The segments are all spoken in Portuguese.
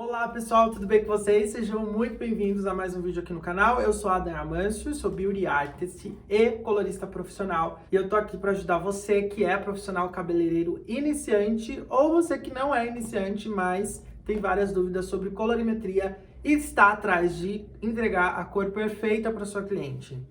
Olá pessoal, tudo bem com vocês? Sejam muito bem-vindos a mais um vídeo aqui no canal. Eu sou Adam Amâncio, sou Beauty Artist e colorista profissional. E eu tô aqui para ajudar você que é profissional cabeleireiro iniciante ou você que não é iniciante, mas tem várias dúvidas sobre colorimetria e está atrás de entregar a cor perfeita para sua cliente.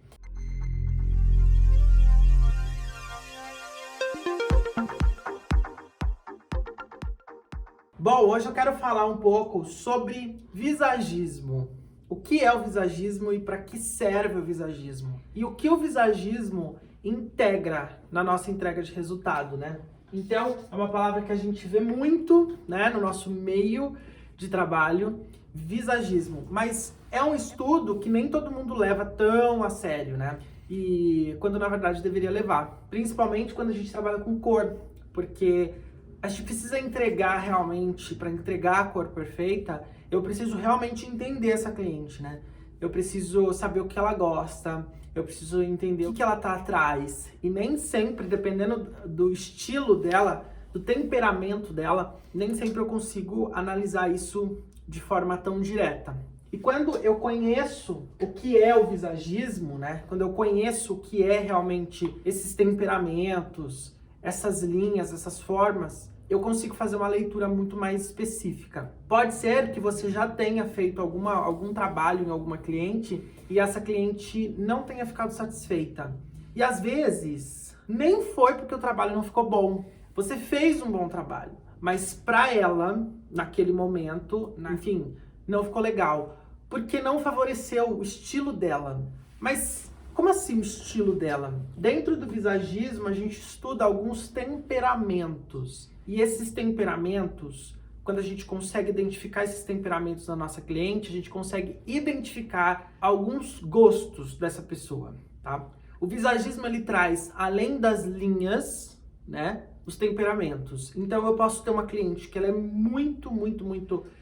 Bom, hoje eu quero falar um pouco sobre visagismo. O que é o visagismo e para que serve o visagismo? E o que o visagismo integra na nossa entrega de resultado, né? Então, é uma palavra que a gente vê muito, né, no nosso meio de trabalho, visagismo. Mas é um estudo que nem todo mundo leva tão a sério, né? E quando na verdade deveria levar. Principalmente quando a gente trabalha com cor, porque a gente precisa entregar realmente, para entregar a cor perfeita, eu preciso realmente entender essa cliente, né? Eu preciso saber o que ela gosta, eu preciso entender o que ela tá atrás. E nem sempre, dependendo do estilo dela, do temperamento dela, nem sempre eu consigo analisar isso de forma tão direta. E quando eu conheço o que é o visagismo, né? Quando eu conheço o que é realmente esses temperamentos, essas linhas, essas formas, eu consigo fazer uma leitura muito mais específica. Pode ser que você já tenha feito algum trabalho em alguma cliente e essa cliente não tenha ficado satisfeita. E às vezes, nem foi porque o trabalho não ficou bom. Você fez um bom trabalho, mas para ela, naquele momento, enfim, não ficou legal. Porque não favoreceu o estilo dela. Mas como assim o estilo dela? Dentro do visagismo, a gente estuda alguns temperamentos. E esses temperamentos, quando a gente consegue identificar esses temperamentos da nossa cliente, a gente consegue identificar alguns gostos dessa pessoa, tá? O visagismo, ele traz, além das linhas, né, os temperamentos. Então, eu posso ter uma cliente que ela é muito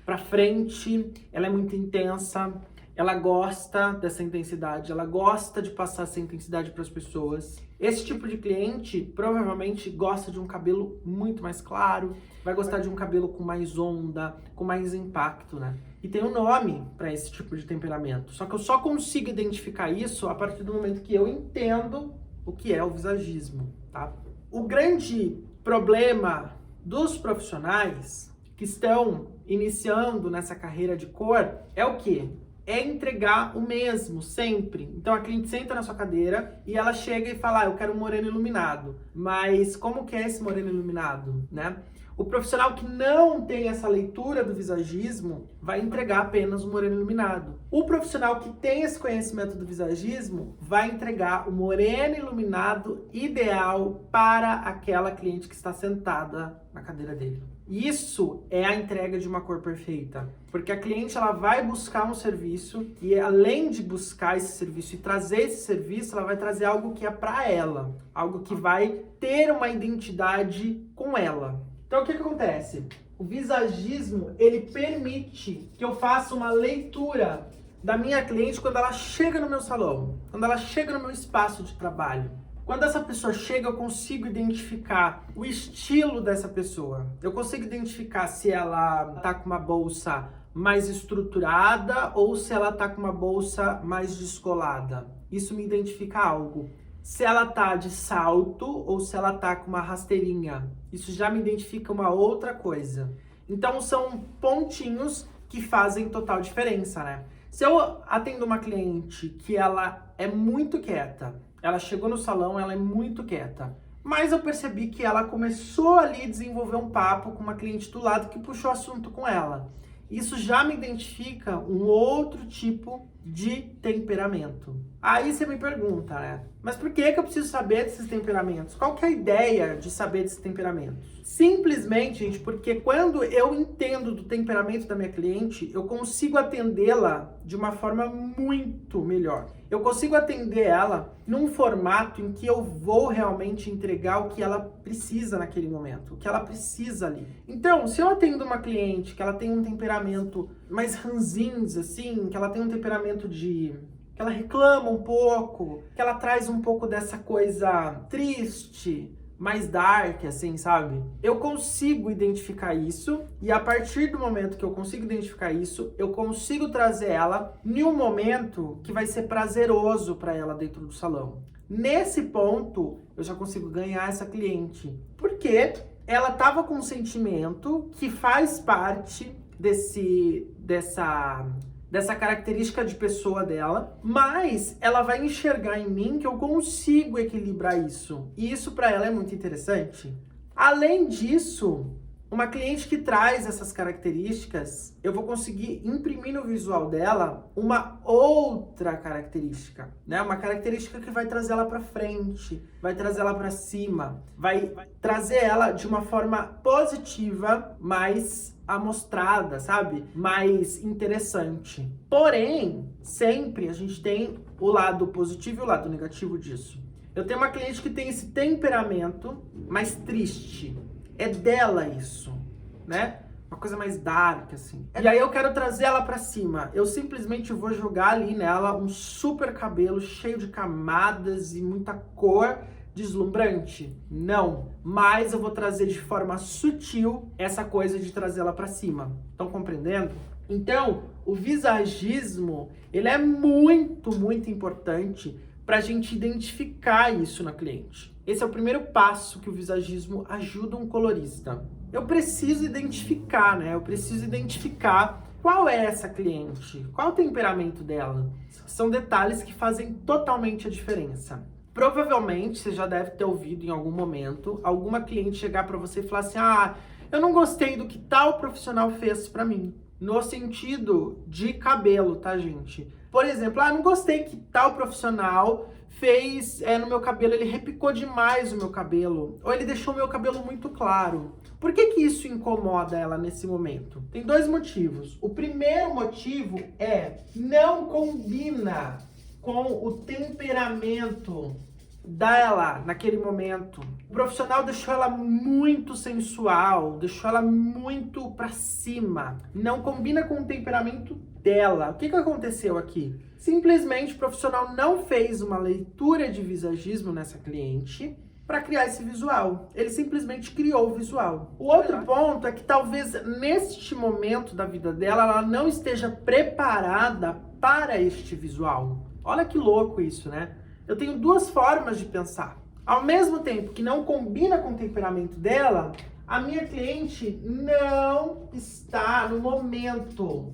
pra frente, ela é muito intensa, ela gosta dessa intensidade, ela gosta de passar essa intensidade para as pessoas. Esse tipo de cliente provavelmente gosta de um cabelo muito mais claro, vai gostar de um cabelo com mais onda, com mais impacto, né? E tem um nome para esse tipo de temperamento. Só que eu só consigo identificar isso a partir do momento que eu entendo o que é o visagismo, tá? O grande problema dos profissionais que estão iniciando nessa carreira de cor é o quê? É entregar o mesmo, sempre. Então a cliente senta na sua cadeira e ela chega e fala, eu quero um moreno iluminado. Mas como que é esse moreno iluminado, né? O profissional que não tem essa leitura do visagismo vai entregar apenas o moreno iluminado. O profissional que tem esse conhecimento do visagismo vai entregar o moreno iluminado ideal para aquela cliente que está sentada na cadeira dele. Isso é a entrega de uma cor perfeita, porque a cliente ela vai buscar um serviço e além de buscar esse serviço e trazer esse serviço, ela vai trazer algo que é para ela, algo que vai ter uma identidade com ela. Então o que acontece? O visagismo, ele permite que eu faça uma leitura da minha cliente quando ela chega no meu salão, quando ela chega no meu espaço de trabalho. Quando essa pessoa chega, eu consigo identificar o estilo dessa pessoa. Eu consigo identificar se ela tá com uma bolsa mais estruturada ou se ela tá com uma bolsa mais descolada. Isso me identifica algo. Se ela tá de salto ou se ela tá com uma rasteirinha. Isso já me identifica uma outra coisa. Então são pontinhos que fazem total diferença, né? Se eu atendo uma cliente que ela é muito quieta, ela chegou no salão, ela é muito quieta. Mas eu percebi que ela começou ali a desenvolver um papo com uma cliente do lado que puxou assunto com ela. Isso já me identifica um outro tipo de temperamento. Aí você me pergunta, né? Mas por que eu preciso saber desses temperamentos? Qual que é a ideia de saber desses temperamentos? Simplesmente, gente, porque quando eu entendo do temperamento da minha cliente, eu consigo atendê-la de uma forma muito melhor. Eu consigo atender ela num formato em que eu vou realmente entregar o que ela precisa naquele momento, o que ela precisa ali. Então, se eu atendo uma cliente que ela tem um temperamento mais ranzinza, assim, que ela tem um temperamento que ela reclama um pouco, que ela traz um pouco dessa coisa triste, mais dark, assim, sabe? Eu consigo identificar isso e a partir do momento que eu consigo identificar isso, eu consigo trazer ela em um momento que vai ser prazeroso para ela dentro do salão. Nesse ponto, eu já consigo ganhar essa cliente, porque ela tava com um sentimento que faz parte dessa característica de pessoa dela, mas ela vai enxergar em mim que eu consigo equilibrar isso. E isso para ela é muito interessante. Além disso, uma cliente que traz essas características, eu vou conseguir imprimir no visual dela uma outra característica, né? Uma característica que vai trazer ela para frente, vai trazer ela para cima, vai trazer ela de uma forma positiva, mais amostrada, sabe? Mais interessante. Porém, sempre a gente tem o lado positivo e o lado negativo disso. Eu tenho uma cliente que tem esse temperamento mais triste. É dela isso, né? Uma coisa mais dark, assim. E aí eu quero trazer ela pra cima. Eu simplesmente vou jogar ali nela um super cabelo cheio de camadas e muita cor deslumbrante? Não. Mas eu vou trazer de forma sutil essa coisa de trazer ela pra cima. Estão compreendendo? Então, o visagismo, ele é muito, muito importante para a gente identificar isso na cliente. Esse é o primeiro passo que o visagismo ajuda um colorista. Eu preciso identificar, né? Eu preciso identificar qual é essa cliente, qual é o temperamento dela. São detalhes que fazem totalmente a diferença. Provavelmente você já deve ter ouvido em algum momento alguma cliente chegar para você e falar assim: ah, eu não gostei do que tal profissional fez para mim. No sentido de cabelo, tá, gente? Por exemplo, não gostei que tal profissional fez no meu cabelo, ele repicou demais o meu cabelo, ou ele deixou o meu cabelo muito claro. Por que isso incomoda ela nesse momento? Tem dois motivos. O primeiro motivo é não combina com o temperamento dela naquele momento. O profissional deixou ela muito sensual, deixou ela muito pra cima. Não combina com o temperamento dela. O que aconteceu aqui? Simplesmente o profissional não fez uma leitura de visagismo nessa cliente para criar esse visual. Ele simplesmente criou o visual. O outro ponto é que talvez neste momento da vida dela, ela não esteja preparada para este visual. Olha que louco isso, né? Eu tenho duas formas de pensar. Ao mesmo tempo que não combina com o temperamento dela, a minha cliente não está no momento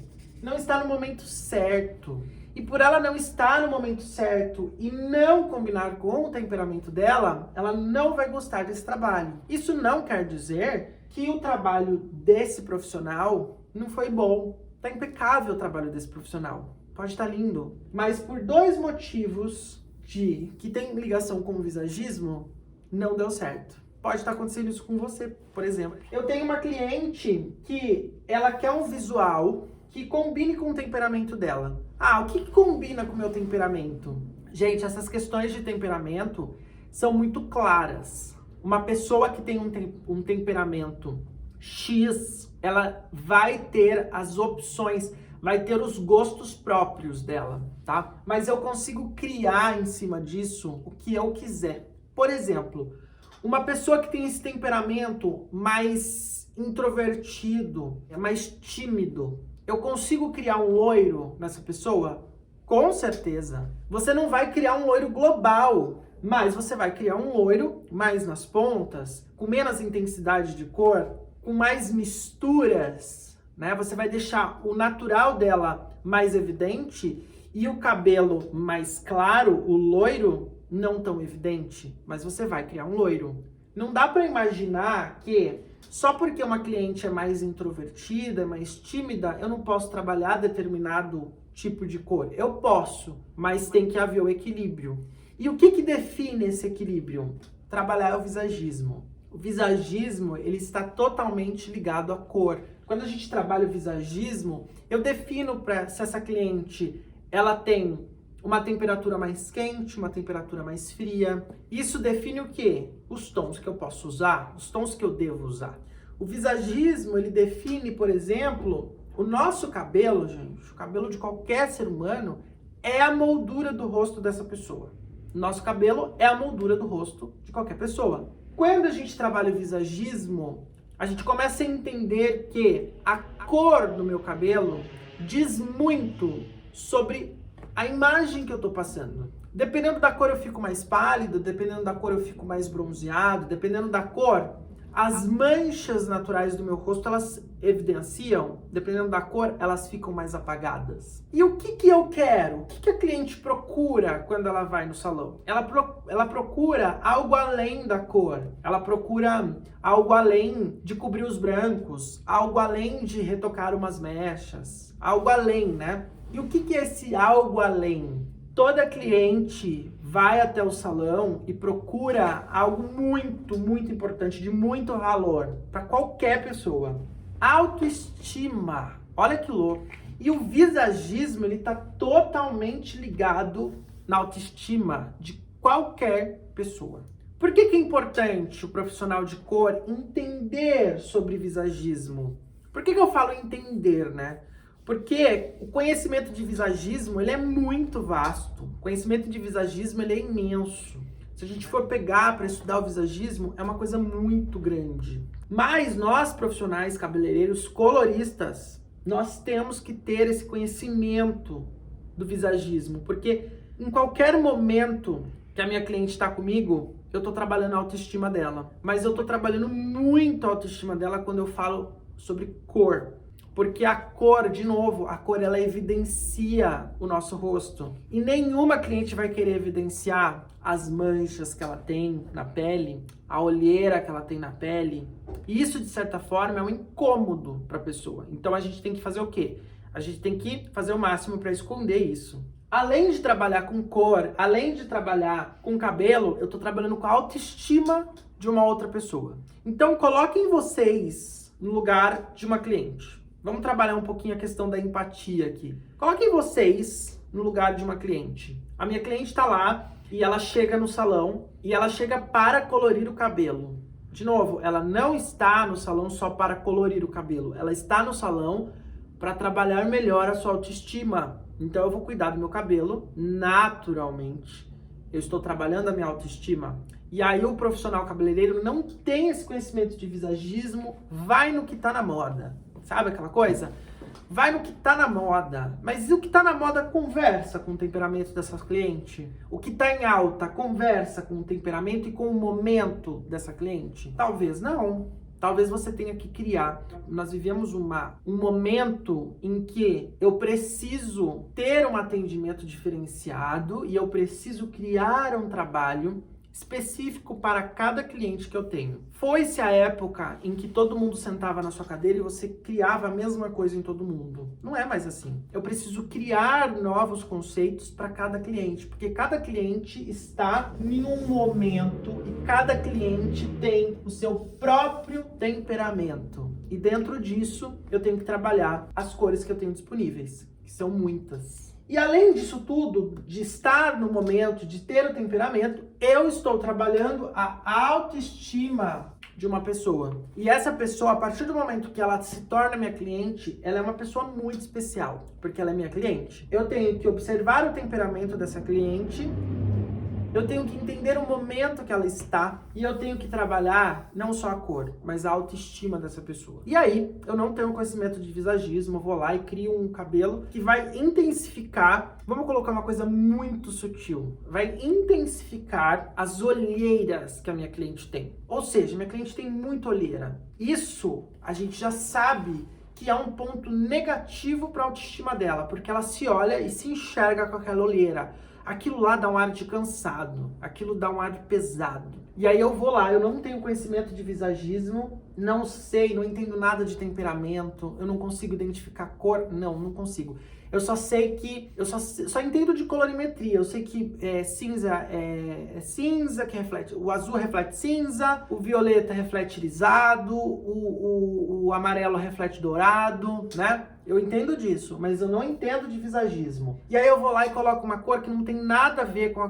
certo. E por ela não estar no momento certo e não combinar com o temperamento dela, ela não vai gostar desse trabalho. Isso não quer dizer que o trabalho desse profissional não foi bom. Tá impecável o trabalho desse profissional. Pode estar lindo. Mas por dois motivos que tem ligação com o visagismo, não deu certo. Pode estar acontecendo isso com você, por exemplo. Eu tenho uma cliente que ela quer um visual que combine com o temperamento dela. O que combina com o meu temperamento? Gente, essas questões de temperamento são muito claras. Uma pessoa que tem um temperamento X, ela vai ter as opções, vai ter os gostos próprios dela, tá? Mas eu consigo criar em cima disso o que eu quiser. Por exemplo, uma pessoa que tem esse temperamento mais introvertido, mais tímido, eu consigo criar um loiro nessa pessoa? Com certeza. Você não vai criar um loiro global, mas você vai criar um loiro mais nas pontas, com menos intensidade de cor, com mais misturas, né? Você vai deixar o natural dela mais evidente e o cabelo mais claro, o loiro, não tão evidente, mas você vai criar um loiro. Não dá para imaginar que só porque uma cliente é mais introvertida, mais tímida, eu não posso trabalhar determinado tipo de cor. Eu posso, mas tem que haver o equilíbrio. E o que define esse equilíbrio? Trabalhar o visagismo. O visagismo, ele está totalmente ligado à cor. Quando a gente trabalha o visagismo, eu defino se essa cliente ela tem uma temperatura mais quente, uma temperatura mais fria. Isso define o quê? Os tons que eu posso usar, os tons que eu devo usar. O visagismo, ele define, por exemplo, o nosso cabelo, gente, o cabelo de qualquer ser humano é a moldura do rosto dessa pessoa. Nosso cabelo é a moldura do rosto de qualquer pessoa. quando a gente trabalha o visagismo, a gente começa a entender que a cor do meu cabelo diz muito sobre a imagem que eu tô passando. Dependendo da cor eu fico mais pálido, dependendo da cor eu fico mais bronzeado, dependendo da cor, as manchas naturais do meu rosto, elas evidenciam, dependendo da cor, elas ficam mais apagadas. E o que eu quero? O que a cliente procura quando ela vai no salão? Ela procura algo além da cor. Ela procura algo além de cobrir os brancos, algo além de retocar umas mechas, algo além, né? E o que é esse algo além? Toda cliente vai até o salão e procura algo muito, muito importante, de muito valor para qualquer pessoa. Autoestima. Olha que louco. E o visagismo, ele tá totalmente ligado na autoestima de qualquer pessoa. Por que é importante o profissional de cor entender sobre visagismo? Por que eu falo entender, né? Porque o conhecimento de visagismo, ele é muito vasto. O conhecimento de visagismo, ele é imenso. Se a gente for pegar para estudar o visagismo, é uma coisa muito grande. Mas nós, profissionais cabeleireiros, coloristas, nós temos que ter esse conhecimento do visagismo. Porque em qualquer momento que a minha cliente está comigo, eu estou trabalhando a autoestima dela. Mas eu estou trabalhando muito a autoestima dela quando eu falo sobre cor. Porque a cor, de novo, a cor ela evidencia o nosso rosto. E nenhuma cliente vai querer evidenciar as manchas que ela tem na pele, a olheira que ela tem na pele. E isso, de certa forma, é um incômodo para a pessoa. Então a gente tem que fazer o quê? A gente tem que fazer o máximo para esconder isso. Além de trabalhar com cor, além de trabalhar com cabelo, eu estou trabalhando com a autoestima de uma outra pessoa. Então coloquem vocês no lugar de uma cliente. Vamos trabalhar um pouquinho a questão da empatia aqui. Coloquem vocês no lugar de uma cliente. A minha cliente está lá e ela chega no salão e ela chega para colorir o cabelo. De novo, ela não está no salão só para colorir o cabelo. Ela está no salão para trabalhar melhor a sua autoestima. Então eu vou cuidar do meu cabelo naturalmente. Eu estou trabalhando a minha autoestima. E aí o profissional cabeleireiro não tem esse conhecimento de visagismo, vai no que está na moda. Sabe aquela coisa? Vai no que tá na moda. Mas o que tá na moda conversa com o temperamento dessa cliente? O que tá em alta conversa com o temperamento e com o momento dessa cliente? Talvez não. Talvez você tenha que criar. Nós vivemos um momento em que eu preciso ter um atendimento diferenciado e eu preciso criar um trabalho específico para cada cliente que eu tenho. Foi-se a época em que todo mundo sentava na sua cadeira e você criava a mesma coisa em todo mundo. Não é mais assim. Eu preciso criar novos conceitos para cada cliente, porque cada cliente está em um momento e cada cliente tem o seu próprio temperamento. E dentro disso, eu tenho que trabalhar as cores que eu tenho disponíveis, que são muitas. E além disso tudo, de estar no momento, de ter o temperamento, eu estou trabalhando a autoestima de uma pessoa. E essa pessoa, a partir do momento que ela se torna minha cliente, ela é uma pessoa muito especial, porque ela é minha cliente. Eu tenho que observar o temperamento dessa cliente, eu tenho que entender o momento que ela está e eu tenho que trabalhar não só a cor, mas a autoestima dessa pessoa. E aí, eu não tenho conhecimento de visagismo, eu vou lá e crio um cabelo que vai intensificar, vamos colocar uma coisa muito sutil, vai intensificar as olheiras que a minha cliente tem. Ou seja, minha cliente tem muita olheira. Isso a gente já sabe que é um ponto negativo para a autoestima dela, porque ela se olha e se enxerga com aquela olheira. Aquilo lá dá um ar de cansado, aquilo dá um ar de pesado. E aí eu vou lá, eu não tenho conhecimento de visagismo, não sei, não entendo nada de temperamento, eu não consigo identificar cor, não consigo. Eu só sei que, eu só entendo de colorimetria, eu sei que cinza é cinza, que reflete, o azul reflete cinza, o violeta reflete irisado, o amarelo reflete dourado, né? Eu entendo disso, mas eu não entendo de visagismo. E aí eu vou lá e coloco uma cor que não tem nada a ver com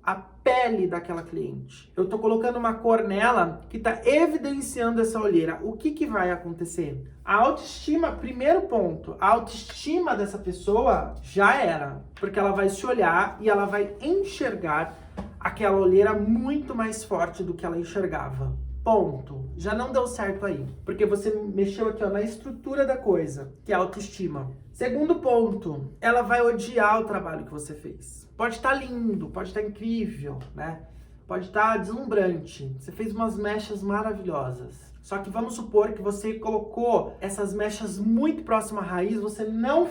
a pele daquela cliente. Eu tô colocando uma cor nela que tá evidenciando essa olheira. O que vai acontecer? A autoestima, primeiro ponto, a autoestima dessa pessoa já era. Porque ela vai se olhar e ela vai enxergar aquela olheira muito mais forte do que ela enxergava. Ponto. Já não deu certo aí. Porque você mexeu aqui, ó, na estrutura da coisa, que é a autoestima. Segundo ponto, ela vai odiar o trabalho que você fez. Pode estar lindo, pode estar incrível, né? Pode estar deslumbrante. Você fez umas mechas maravilhosas. Só que vamos supor que você colocou essas mechas muito próximas à raiz, você não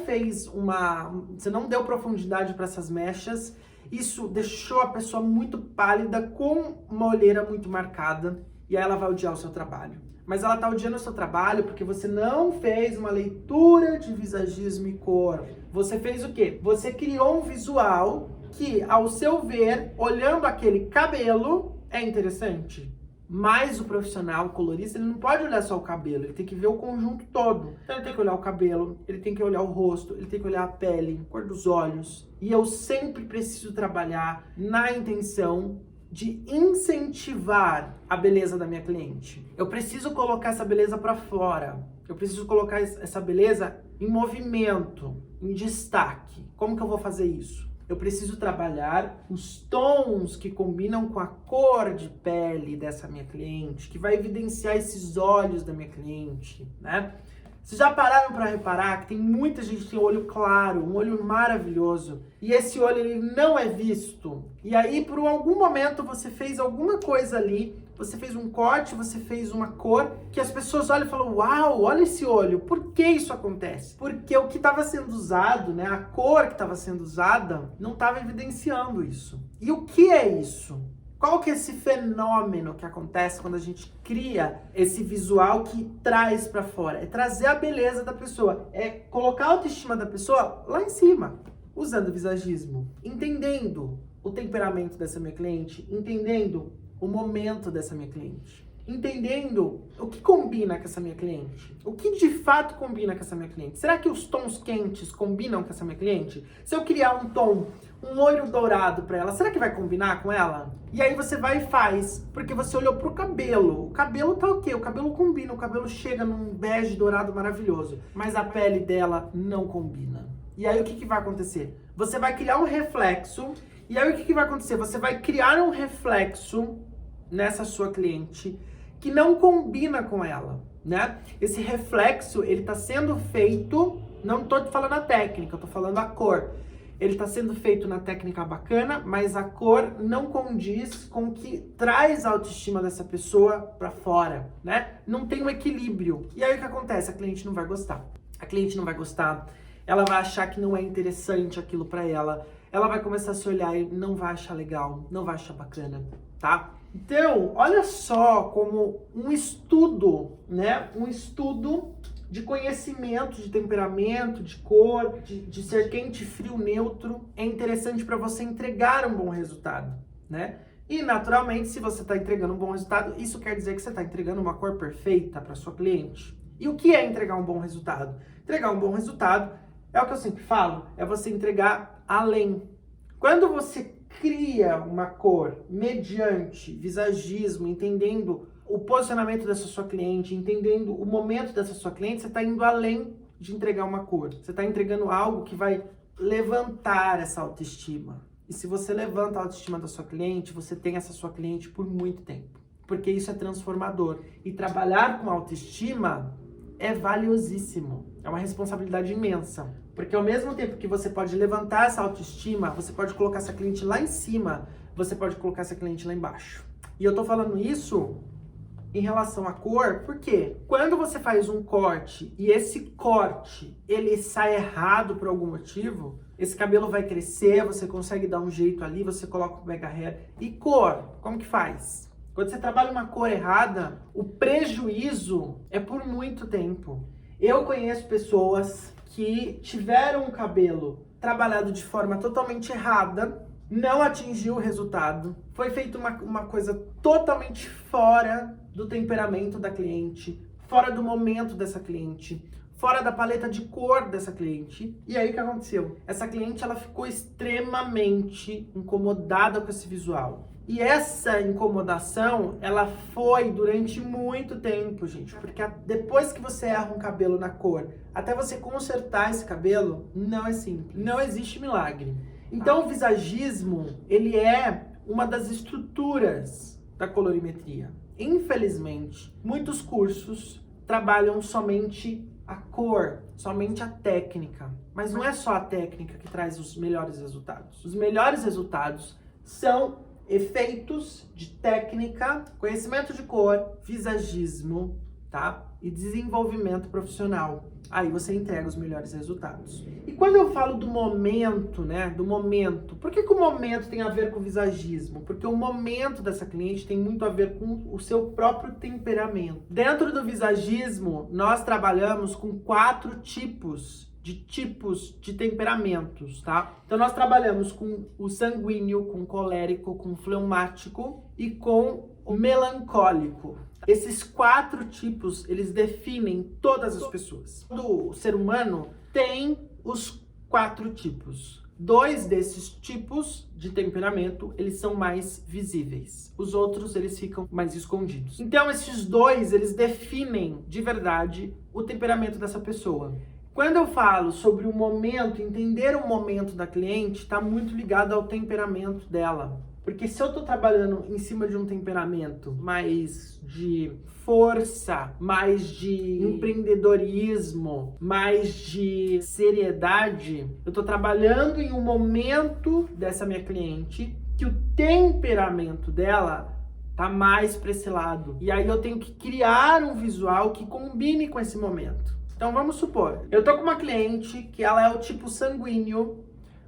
você não deu profundidade para essas mechas. Isso deixou a pessoa muito pálida, com uma olheira muito marcada, e aí ela vai odiar o seu trabalho. Mas ela tá odiando o seu trabalho porque você não fez uma leitura de visagismo e cor. Você fez o quê? Você criou um visual que, ao seu ver, olhando aquele cabelo, é interessante. Mas o profissional, o colorista, ele não pode olhar só o cabelo, ele tem que ver o conjunto todo. Então ele tem que olhar o cabelo, ele tem que olhar o rosto, ele tem que olhar a pele, a cor dos olhos. E eu sempre preciso trabalhar na intenção de incentivar a beleza da minha cliente. Eu preciso colocar essa beleza para fora. Eu preciso colocar essa beleza em movimento, em destaque. Como que eu vou fazer isso? Eu preciso trabalhar os tons que combinam com a cor de pele dessa minha cliente, que vai evidenciar esses olhos da minha cliente, né? Vocês já pararam para reparar que tem muita gente que tem olho claro, um olho maravilhoso, e esse olho ele não é visto. E aí, por algum momento, você fez alguma coisa ali, você fez um corte, você fez uma cor, que as pessoas olham e falam, uau, olha esse olho. Por que isso acontece? Porque o que estava sendo usado, né, a cor que estava sendo usada, não estava evidenciando isso. E o que é isso? Qual que é esse fenômeno que acontece quando a gente cria esse visual que traz para fora? É trazer a beleza da pessoa, é colocar a autoestima da pessoa lá em cima, usando o visagismo, entendendo o temperamento dessa minha cliente, entendendo o momento dessa minha cliente, entendendo o que combina com essa minha cliente, o que de fato combina com essa minha cliente. Será que os tons quentes combinam com essa minha cliente? Se eu criar um tom, um loiro dourado para ela, será que vai combinar com ela? E aí você vai e faz, porque você olhou pro cabelo. O cabelo tá ok, o cabelo combina, o cabelo chega num bege dourado maravilhoso, mas a pele dela não combina. E aí o que vai acontecer? Você vai criar um reflexo, e aí o que vai acontecer? Você vai criar um reflexo nessa sua cliente que não combina com ela, né? Esse reflexo, ele tá sendo feito, não tô te falando a técnica, eu tô falando a cor. Ele está sendo feito na técnica bacana, mas a cor não condiz com o que traz a autoestima dessa pessoa para fora, né? Não tem um equilíbrio. E aí o que acontece? A cliente não vai gostar. A cliente não vai gostar, ela vai achar que não é interessante aquilo para ela, ela vai começar a se olhar e não vai achar legal, não vai achar bacana, tá? Então, olha só como um estudo, né? Um estudo de conhecimento, de temperamento, de cor, de ser quente, frio, neutro, é interessante para você entregar um bom resultado, né? E, naturalmente, se você está entregando um bom resultado, isso quer dizer que você está entregando uma cor perfeita para sua cliente. E o que é entregar um bom resultado? Entregar um bom resultado é o que eu sempre falo, é você entregar além. Quando você cria uma cor mediante visagismo, entendendo o posicionamento dessa sua cliente, entendendo o momento dessa sua cliente, você está indo além de entregar uma cor. Você está entregando algo que vai levantar essa autoestima. E se você levanta a autoestima da sua cliente, você tem essa sua cliente por muito tempo. Porque isso é transformador. E trabalhar com autoestima é valiosíssimo. É uma responsabilidade imensa. Porque ao mesmo tempo que você pode levantar essa autoestima, você pode colocar essa cliente lá em cima, você pode colocar essa cliente lá embaixo. E eu tô falando isso em relação à cor, porque quando você faz um corte e esse corte, ele sai errado por algum motivo, esse cabelo vai crescer, você consegue dar um jeito ali, você coloca o mega hair. E cor, como que faz? Quando você trabalha uma cor errada, o prejuízo é por muito tempo. Eu conheço pessoas que tiveram o cabelo trabalhado de forma totalmente errada, não atingiu o resultado, foi feita uma coisa totalmente fora do temperamento da cliente, fora do momento dessa cliente, fora da paleta de cor dessa cliente. E aí o que aconteceu? Essa cliente ela ficou extremamente incomodada com esse visual. E essa incomodação, ela foi durante muito tempo, gente. Porque depois que você erra um cabelo na cor, até você consertar esse cabelo, não é simples. Não existe milagre. Então o visagismo, ele é uma das estruturas da colorimetria. Infelizmente, muitos cursos trabalham somente a cor, somente a técnica. Mas não é só a técnica que traz os melhores resultados. Os melhores resultados são efeitos de técnica, conhecimento de cor, visagismo, tá? E desenvolvimento profissional. Aí você entrega os melhores resultados. E quando eu falo do momento, né? Do momento. Por que o momento tem a ver com visagismo? Porque o momento dessa cliente tem muito a ver com o seu próprio temperamento. Dentro do visagismo, nós trabalhamos com 4 tipos de temperamentos, tá? Então nós trabalhamos com o sanguíneo, com o colérico, com o fleumático e com o melancólico. Esses 4 tipos, eles definem todas as pessoas. O ser humano tem os 4 tipos. 2 desses tipos de temperamento, eles são mais visíveis. Os outros, eles ficam mais escondidos. Então, esses 2, eles definem de verdade o temperamento dessa pessoa. Quando eu falo sobre o momento, entender o momento da cliente, está muito ligado ao temperamento dela. Porque se eu estou trabalhando em cima de um temperamento mais de força, mais de empreendedorismo, mais de seriedade, eu estou trabalhando em um momento dessa minha cliente que o temperamento dela tá mais para esse lado. E aí eu tenho que criar um visual que combine com esse momento. Então vamos supor, eu tô com uma cliente que ela é o tipo sanguíneo,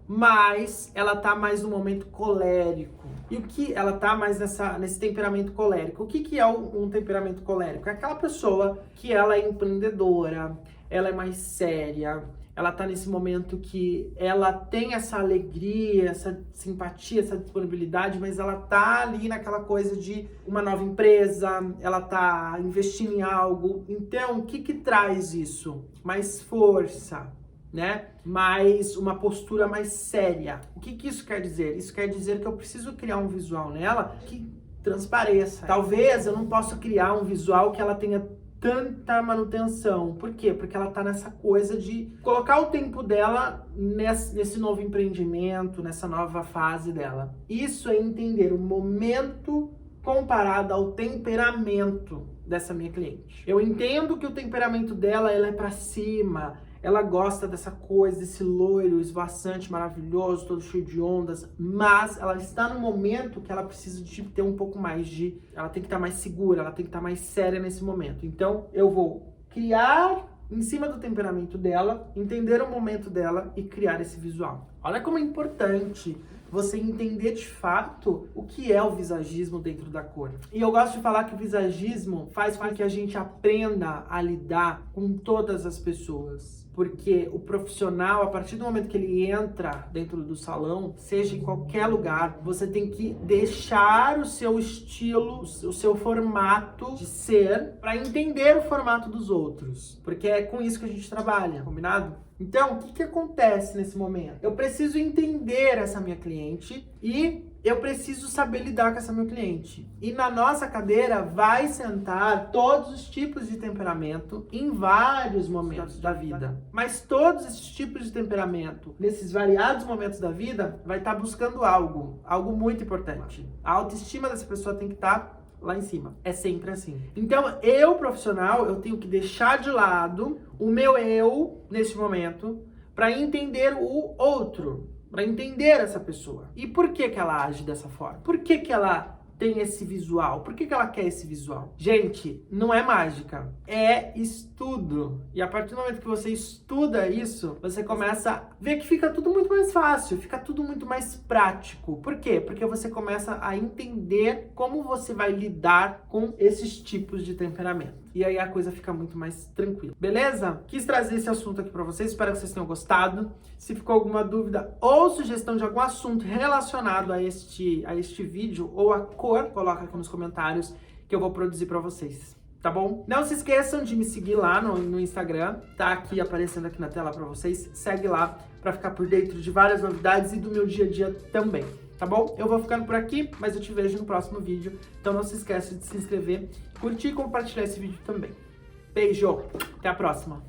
mas ela tá mais no momento colérico. E o que ela tá mais nesse temperamento colérico? O que é um temperamento colérico? É aquela pessoa que ela é empreendedora, ela é mais séria, ela tá nesse momento que ela tem essa alegria, essa simpatia, essa disponibilidade, mas ela tá ali naquela coisa de uma nova empresa, ela tá investindo em algo. Então, o que traz isso? Mais força, né? Mais uma postura mais séria. O que isso quer dizer? Isso quer dizer que eu preciso criar um visual nela que transpareça. Talvez eu não possa criar um visual que ela tenha tanta manutenção. Por quê? Porque ela tá nessa coisa de colocar o tempo dela nesse novo empreendimento, nessa nova fase dela. Isso é entender o momento comparado ao temperamento dessa minha cliente. Eu entendo que o temperamento dela, ela é pra cima, ela gosta dessa coisa, desse loiro esvoaçante, maravilhoso, todo cheio de ondas, mas ela está no momento que ela precisa de ter um pouco mais de... Ela tem que estar mais segura, ela tem que estar mais séria nesse momento. Então, eu vou criar em cima do temperamento dela, entender o momento dela e criar esse visual. Olha como é importante você entender de fato o que é o visagismo dentro da cor. E eu gosto de falar que o visagismo faz com que a gente aprenda a lidar com todas as pessoas. Porque o profissional, a partir do momento que ele entra dentro do salão, seja em qualquer lugar, você tem que deixar o seu estilo, o seu formato de ser, para entender o formato dos outros. Porque é com isso que a gente trabalha, combinado? Então, o que acontece nesse momento? Eu preciso entender essa minha cliente e eu preciso saber lidar com essa minha cliente. E na nossa cadeira vai sentar todos os tipos de temperamento em vários momentos da vida. Mas todos esses tipos de temperamento, nesses variados momentos da vida, vai estar buscando algo muito importante. A autoestima dessa pessoa tem que estar lá em cima. É sempre assim. Então, eu, profissional, eu tenho que deixar de lado o meu eu, nesse momento, para entender o outro, para entender essa pessoa. E por que ela age dessa forma? Por que ela tem esse visual? Por que ela quer esse visual? Gente, não é mágica, é estudo. E a partir do momento que você estuda isso, você começa a ver que fica tudo muito mais fácil, fica tudo muito mais prático. Por quê? Porque você começa a entender como você vai lidar com esses tipos de temperamento. E aí a coisa fica muito mais tranquila. Beleza? Quis trazer esse assunto aqui pra vocês, espero que vocês tenham gostado. Se ficou alguma dúvida ou sugestão de algum assunto relacionado a este vídeo ou a cor, coloca aqui nos comentários que eu vou produzir pra vocês. Tá bom? Não se esqueçam de me seguir lá no Instagram, tá aqui aparecendo aqui na tela pra vocês. Segue lá pra ficar por dentro de várias novidades e do meu dia a dia também. Tá bom? Eu vou ficando por aqui, mas eu te vejo no próximo vídeo. Então não se esqueça de se inscrever, curtir e compartilhar esse vídeo também. Beijo! Até a próxima!